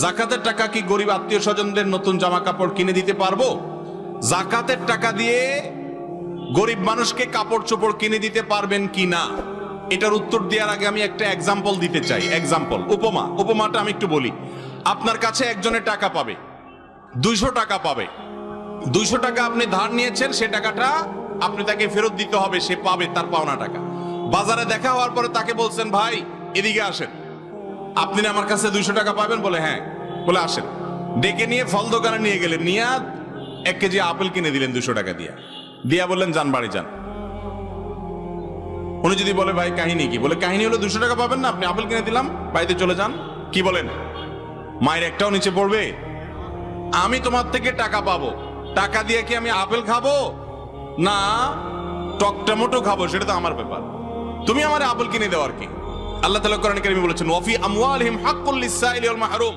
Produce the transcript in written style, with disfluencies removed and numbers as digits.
জাকাতের টাকা কি গরিব আত্মীয় স্বজনদের নতুন জামা কাপড় কিনে দিতে পারবো? জাকাতের টাকা দিয়ে গরিব মানুষকে কাপড় চোপড় কিনে দিতে পারবেন কি না, এটার উত্তর দেওয়ার আগে আমি একটা এক্সাম্পল দিতে চাই। এক্সাম্পল, উপমাটা আমি একটু বলি। আপনার কাছে একজনের টাকা পাবে, 200 টাকা পাবে। 200 টাকা আপনি ধার নিয়েছেন, সে টাকাটা আপনি তাকে ফেরত দিতে হবে, সে পাবে তার পাওনা টাকা। বাজারে দেখা হওয়ার পরে তাকে বলছেন, ভাই এদিকে আসেন, আপনি না আমার কাছে 200 টাকা পাবেন? বলে হ্যাঁ। বলে আসেন। ডেকে নিয়ে ফল দোকানে নিয়ে গেলেন, নিয়ে 1 কেজি আপেল কিনে দিলেন 200 টাকা দিয়া বললেন যান বাড়ি যান। উনি যদি বলে ভাই কাহিনী কি? বলে কাহিনী হলো 200 টাকা পাবেন না, আপনি আপেল কিনে দিলাম, বাড়িতে চলে যান। কি বলেন? মায়ের একটাও নিচে পড়বে? আমি তোমার থেকে টাকা পাবো, টাকা দিয়ে কি আমি আপেল খাবো না টকটামোটো খাবো সেটা তো আমার ব্যাপার, তুমি আমার আপেল কিনে দেওয়ার কি? আল্লাহ তাআলা কোরআনে কারীমে বলেছেন ওয়াফি আমওয়ালিহিম হাক্কুল লিস-সাইলি ওয়াল মাহরুম।